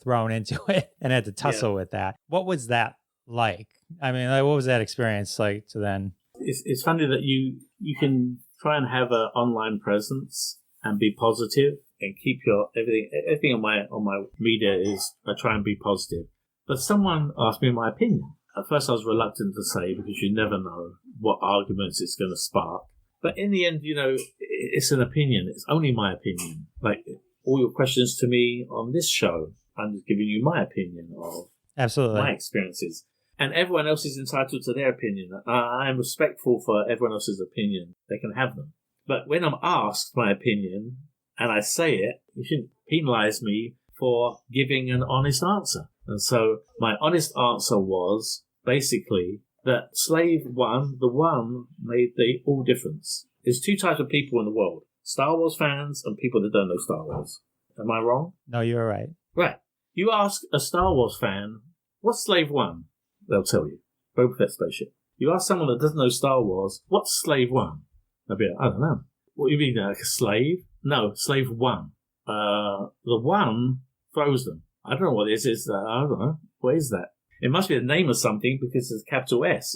thrown into it and had to tussle with that. What was that like? I mean, what was that experience like to then? It's funny that you can try and have an online presence and be positive and keep your everything on my media is I try and be positive. But someone asked me my opinion. At first I was reluctant to say because you never know what arguments it's going to spark. But in the end, it's an opinion. It's only my opinion. Like all your questions to me on this show, I'm just giving you my opinion of my experiences. And everyone else is entitled to their opinion. I'm respectful for everyone else's opinion. They can have them. But when I'm asked my opinion and I say it, you shouldn't penalize me for giving an honest answer. And so my honest answer was basically that Slave One, the one, made the all difference. There's two types of people in the world. Star Wars fans and people that don't know Star Wars. Am I wrong? No, you're right. Right. You ask a Star Wars fan, what's Slave One? They'll tell you. Boba Fett spaceship. You ask someone that doesn't know Star Wars, what's Slave One? They'll be like, I don't know. What do you mean, like a slave? No, Slave One. The one throws them. I don't know what this is. I don't know. What is that? It must be the name of something because it's a capital S.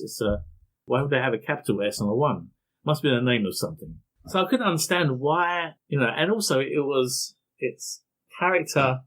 Why would they have a capital S on a 1? Must be the name of something. So I couldn't understand why, and also it's character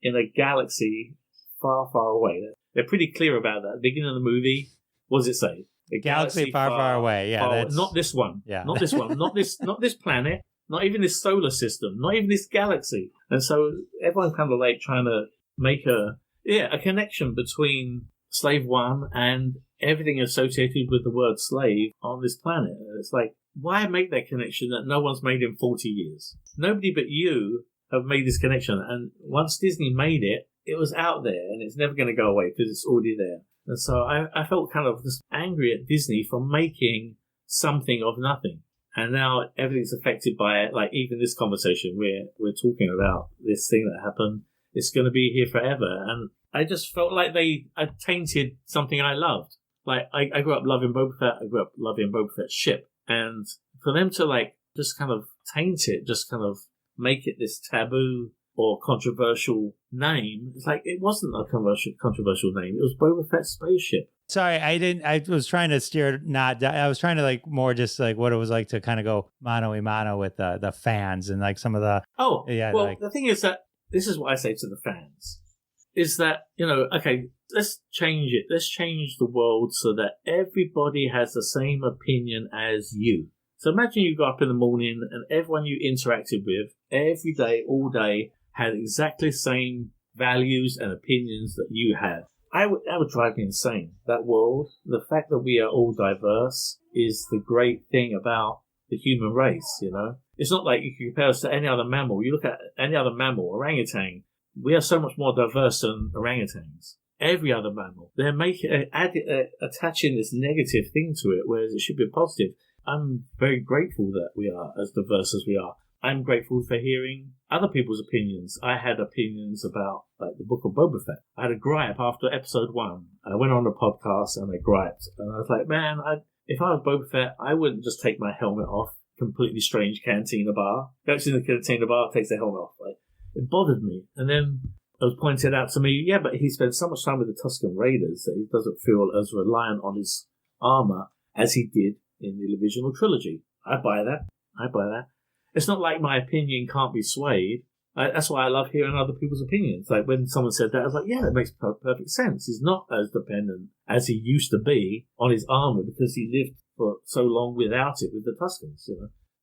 in a galaxy far, far away. They're pretty clear about that. At the beginning of the movie, what does it say? A galaxy far, far away. Yeah, not this one. Yeah. Not this one. not this planet. Not even this solar system. Not even this galaxy. And so everyone's kind of like trying to make a connection between Slave One and everything associated with the word slave on this planet. It's like, why make that connection that no one's made in 40 years? Nobody but you have made this connection. And once Disney made it, it was out there and it's never going to go away because it's already there. And so I felt kind of just angry at Disney for making something of nothing. And now everything's affected by it. Like even this conversation, we're talking about this thing that happened. It's going to be here forever. And I just felt like they had tainted something I loved. Like I grew up loving Boba Fett. I grew up loving Boba Fett's ship. And for them to like just kind of taint it, just kind of make it this taboo or controversial name, it's like it wasn't a controversial name. It was Boba Fett's spaceship. Sorry, I was trying to steer I was trying to like more just like what it was like to kind of go mano a mano with the fans and like some of the... The thing is that this is what I say to the fans, is that, okay, let's change it. Let's change the world so that everybody has the same opinion as you. So imagine you got up in the morning and everyone you interacted with every day, all day, had exactly the same values and opinions that you have. That would drive me insane. That world, the fact that we are all diverse is the great thing about the human race, It's not like you can compare us to any other mammal. You look at any other mammal, orangutan, we are so much more diverse than orangutans. Every other mammal. They're attaching this negative thing to it, whereas it should be positive. I'm very grateful that we are as diverse as we are. I'm grateful for hearing other people's opinions. I had opinions about like the Book of Boba Fett. I had a gripe after episode 1. I went on a podcast and I griped. And I was like, man, if I was Boba Fett, I wouldn't just take my helmet off. Completely strange cantina bar. Goes in the cantina bar, takes the helmet off. Like, it bothered me. And then it was pointed out to me, yeah, but he spent so much time with the Tusken Raiders that he doesn't feel as reliant on his armor as he did in the original trilogy. I buy that. It's not like my opinion can't be swayed. That's why I love hearing other people's opinions. Like when someone said that, I was like, yeah, that makes perfect sense. He's not as dependent as he used to be on his armor because he lived for so long without it with the Tuskens.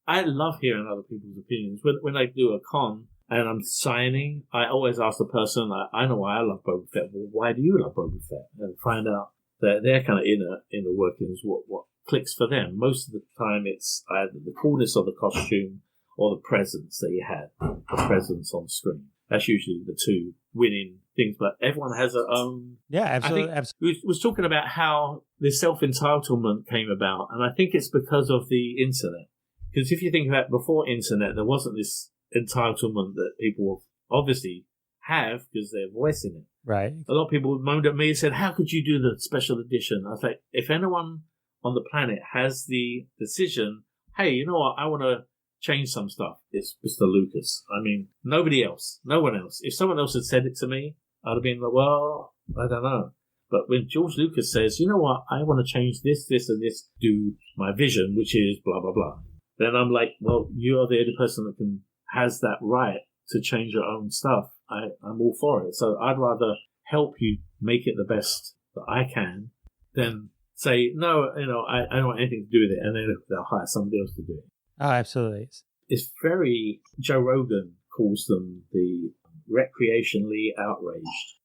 I love hearing other people's opinions. When I do a con and I'm signing, I always ask the person, I know why I love Boba Fett. Well, why do you love Boba Fett? And find out that their kind of inner workings, what clicks for them. Most of the time, it's either the coolness of the costume or the presence that he had, the presence on screen. That's usually the two winning things, but everyone has their own... Yeah, absolutely. We was talking about how this self-entitlement came about, and I think it's because of the internet. Because if you think about before internet, there wasn't this entitlement that people obviously have because they're voicing it. Right. A lot of people moaned at me and said, how could you do the special edition? I was like, if anyone on the planet has the decision, hey, you know what, I want to change some stuff, it's Mr. Lucas. I mean, nobody else, no one else. If someone else had said it to me, I'd have been like, well, I don't know. But when George Lucas says, you know what, I want to change this, this, and this, do my vision, which is blah, blah, blah, then I'm like, well, you are the only person that has that right to change your own stuff. I'm all for it. So I'd rather help you make it the best that I can than say, no, I don't want anything to do with it, and then they'll hire somebody else to do it. Oh, absolutely. It's very... Joe Rogan calls them the recreationally outraged.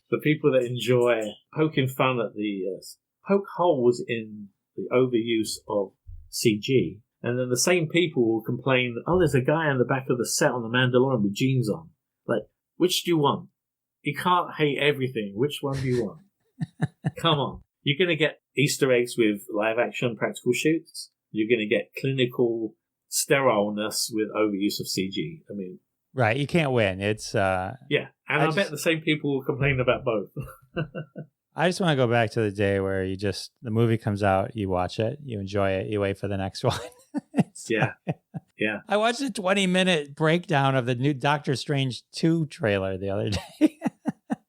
The people that enjoy poking fun at poke holes in the overuse of CG, and then the same people will complain, oh, there's a guy in the back of the set on The Mandalorian with jeans on. Like, which do you want? You can't hate everything. Which one do you want? Come on. You're going to get Easter eggs with live-action practical shoots. You're going to get clinical sterileness with overuse of CG. I mean... Right, you can't win. It's... Yeah, and I bet the same people will complain about both. I just want to go back to the day where the movie comes out, you watch it, you enjoy it, you wait for the next one. Yeah. Yeah. I watched a 20-minute breakdown of the new Doctor Strange 2 trailer the other day.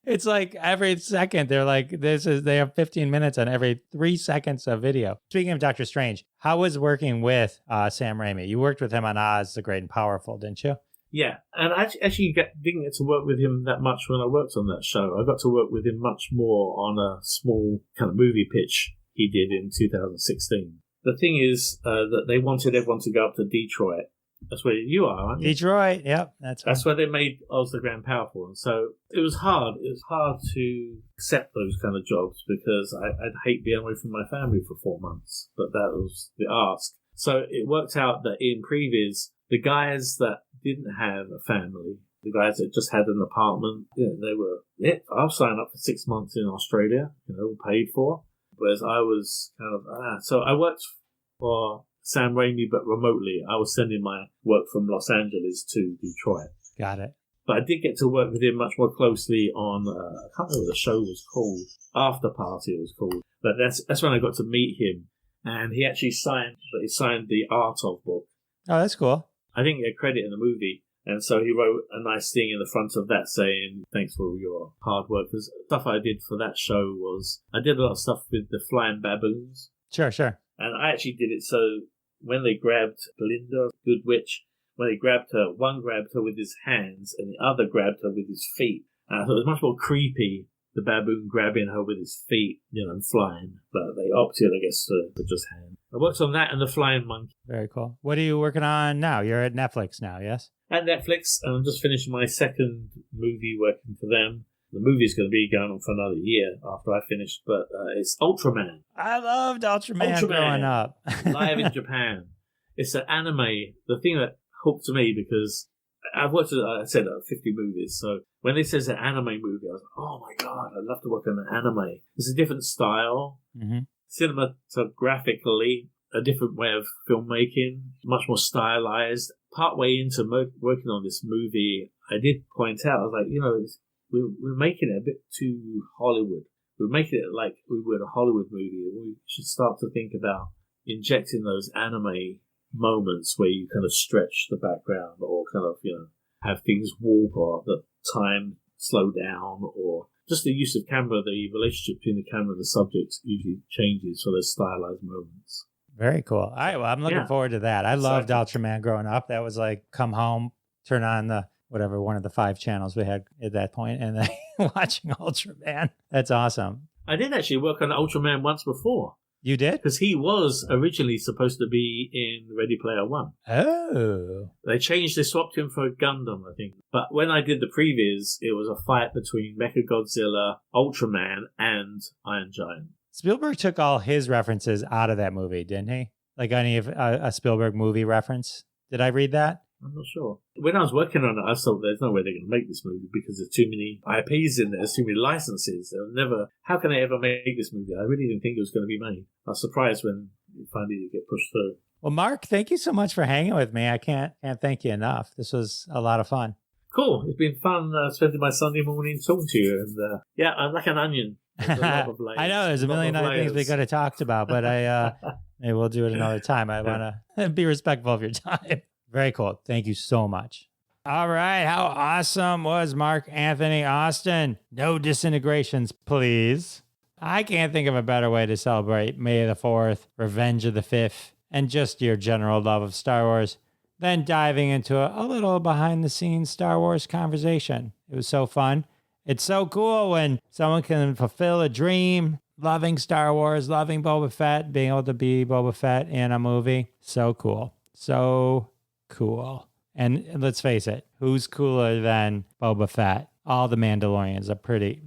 It's like every second they're like, they have 15 minutes on every 3 seconds of video. Speaking of Doctor Strange, how was working with Sam Raimi? You worked with him on Oz the Great and Powerful, didn't you? Yeah, and I actually didn't get to work with him that much when I worked on that show. I got to work with him much more on a small kind of movie pitch he did in 2016. The thing is that they wanted everyone to go up to Detroit. That's where you are, aren't you? Detroit, yep. That's where they made Oz the Grand Powerful. And so it was hard. It was hard to accept those kind of jobs because I'd hate being away from my family for 4 months. But that was the ask. So it worked out that in previews, the guys that didn't have a family, the guys that just had an apartment, they were, I'll sign up for 6 months in Australia, paid for. Whereas I was kind of, so I worked for Sam Raimi, but remotely. I was sending my work from Los Angeles to Detroit. Got it. But I did get to work with him much more closely on, I can't remember what the show was called, After Party it was called. But that's when I got to meet him. And he actually signed the Art of book. Oh, that's cool. I didn't get credit in the movie. And so he wrote a nice thing in the front of that saying, thanks for your hard work. Because stuff I did for that show was, I did a lot of stuff with the flying baboons. Sure. And I actually did it so when they grabbed Belinda, Good Witch, when they grabbed her, one grabbed her with his hands and the other grabbed her with his feet. And I thought it was much more creepy, the baboon grabbing her with his feet, and flying. But they opted, I guess, to just hand. I worked on that and the flying monkey. Very cool. What are you working on now? You're at Netflix now, yes? At Netflix, and I'm just finishing my second movie working for them. The movie's going to be going on for another year after I finish, but it's Ultraman. I loved Ultraman growing up. Live in Japan. It's an anime. The thing that hooked me, because I've watched, I said, 50 movies, so when it says an anime movie, I was like, oh my God, I'd love to work on an anime. It's a different style, cinematographically, a different way of filmmaking, much more stylized. Partway into working on this movie, I did point out, I was like, we're making it a bit too Hollywood. We're making it like we would a Hollywood movie. We should start to think about injecting those anime moments where you kind of stretch the background or kind of, have things warp or the time slow down, or just the use of camera, the relationship between the camera and the subject usually changes for those stylized moments. Very cool. All right, well, I'm looking forward to that. I loved Ultraman growing up. That was like come home, turn on one of the 5 channels we had at that point, and then watching Ultraman. That's awesome. I did actually work on Ultraman once before. You did? Because he was originally supposed to be in Ready Player One. Oh. They swapped him for Gundam, I think. But when I did the previews, it was a fight between Mechagodzilla, Ultraman, and Iron Giant. Spielberg took all his references out of that movie, didn't he? Like any of a Spielberg movie reference? Did I read that? I'm not sure. When I was working on it, I thought there's no way they're going to make this movie because there's too many IPs in there, there's too many licenses. How can they ever make this movie? I really didn't think it was going to be made. I was surprised when it finally did get pushed through. Well, Mark, thank you so much for hanging with me. I can't thank you enough. This was a lot of fun. Cool. It's been fun spending my Sunday morning talking to you. And I'm like an onion. I know there's a million other things we could have talked about, but maybe we'll do it another time. I want to be respectful of your time. Very cool. Thank you so much. All right. How awesome was Mark Anthony Austin? No disintegrations, please. I can't think of a better way to celebrate May the 4th, Revenge of the 5th, and just your general love of Star Wars than diving into a little behind-the-scenes Star Wars conversation. It was so fun. It's so cool when someone can fulfill a dream, loving Star Wars, loving Boba Fett, being able to be Boba Fett in a movie. So cool. So cool. And let's face it, who's cooler than Boba Fett? All the Mandalorians are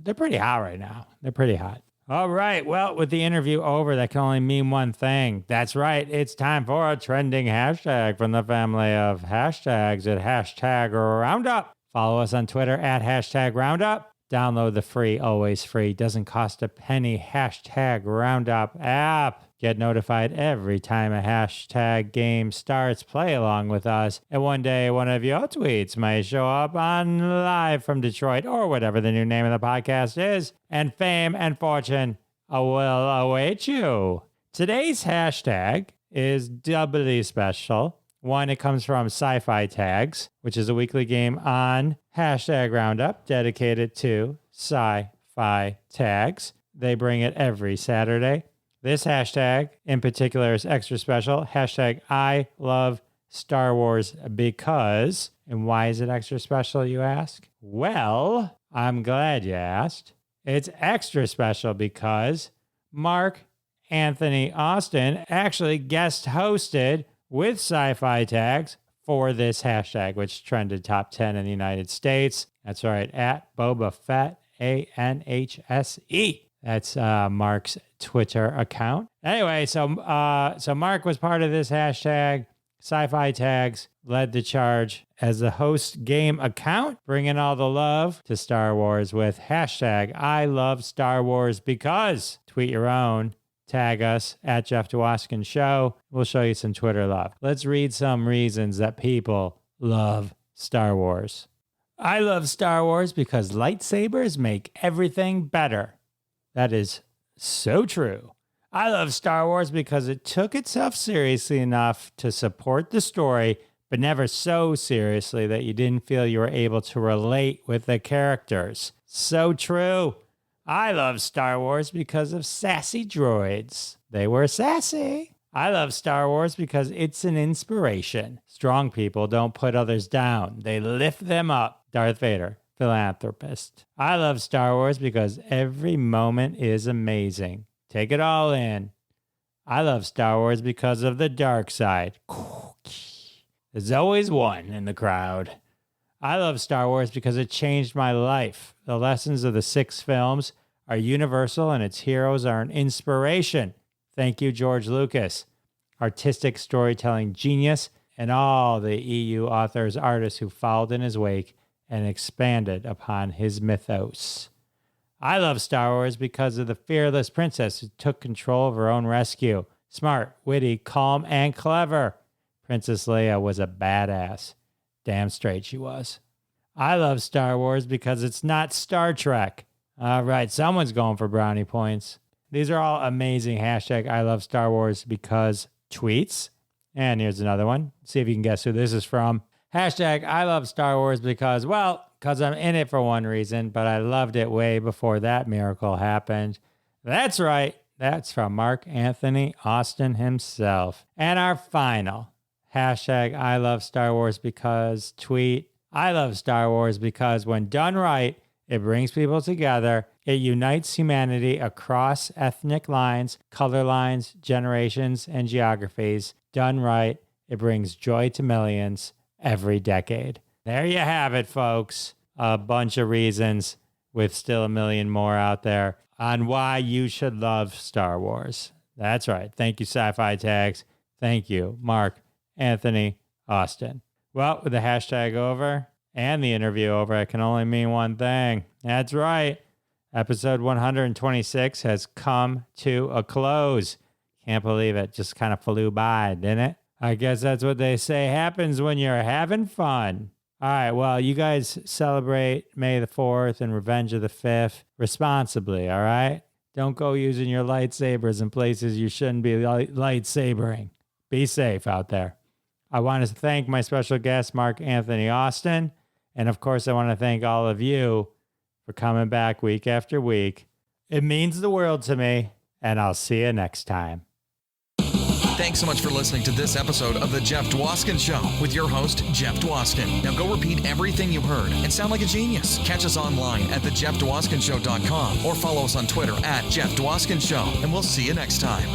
they're pretty hot right now. They're pretty hot. All right. Well, with the interview over, that can only mean one thing. That's right. It's time for a trending hashtag from the family of hashtags at hashtag Roundup. Follow us on Twitter at hashtag Roundup. Download the free, always free, doesn't cost a penny hashtag Roundup app. Get notified every time a hashtag game starts. Play along with us. And one day, one of your tweets might show up on Live from Detroit or whatever the new name of the podcast is. And fame and fortune will await you. Today's hashtag is doubly special. One, it comes from Sci-Fi Tags, which is a weekly game on #Roundup dedicated to sci-fi tags. They bring it every Saturday. This hashtag in particular is extra special. #I love Star Wars because. And why is it extra special, you ask? Well, I'm glad you asked. It's extra special because Mark Anthony Austin actually guest hosted with Sci-Fi Tags for this hashtag, which trended top 10 in the United States. That's right, at Boba Fett, ANHSE. That's Mark's Twitter account. Anyway, so Mark was part of this hashtag. Sci-Fi Tags led the charge as the host game account, bringing all the love to Star Wars with #I love Star Wars because. Tweet your own. Tag us at Jeff Dwoskin Show. We'll show you some Twitter love. Let's read some reasons that people love Star Wars. I love Star Wars because lightsabers make everything better. That is so true. I love Star Wars because it took itself seriously enough to support the story, but never so seriously that you didn't feel you were able to relate with the characters. So true. I love Star Wars because of sassy droids. They were sassy. I love Star Wars because it's an inspiration. Strong people don't put others down. They lift them up. Darth Vader, philanthropist. I love Star Wars because every moment is amazing. Take it all in. I love Star Wars because of the dark side. There's always one in the crowd. I love Star Wars because it changed my life. The lessons of the 6 films are universal and its heroes are an inspiration. Thank you, George Lucas, artistic storytelling genius, and all the EU authors, artists who followed in his wake and expanded upon his mythos. I love Star Wars because of the fearless princess who took control of her own rescue. Smart, witty, calm, and clever. Princess Leia was a badass. Damn straight she was. I love Star Wars because it's not Star Trek. All right, someone's going for brownie points. These are all amazing #I love Star Wars because tweets. And here's another one. See if you can guess who this is from. #I love Star Wars because I'm in it for one reason, but I loved it way before that miracle happened. That's right. That's from Mark Anthony Austin himself. And our final #I love Star Wars because tweet. I love Star Wars because when done right, it brings people together. It unites humanity across ethnic lines, color lines, generations, and geographies. Done right, it brings joy to millions every decade. There you have it, folks. A bunch of reasons with still a million more out there on why you should love Star Wars. That's right. Thank you, Sci-Fi Tags. Thank you, Mark Anthony Austin. Well, with the hashtag over and the interview over, it can only mean one thing. That's right. Episode 126 has come to a close. Can't believe it. Just kind of flew by, didn't it? I guess that's what they say happens when you're having fun. All right, well, you guys celebrate May the 4th and Revenge of the 5th responsibly, all right? Don't go using your lightsabers in places you shouldn't be lightsabering. Be safe out there. I want to thank my special guest, Mark Anthony Austin. And of course, I want to thank all of you for coming back week after week. It means the world to me, and I'll see you next time. Thanks so much for listening to this episode of The Jeff Dwoskin Show with your host, Jeff Dwoskin. Now go repeat everything you heard and sound like a genius. Catch us online at thejeffdwoskinshow.com or follow us on Twitter at Jeff Dwoskin Show, and we'll see you next time.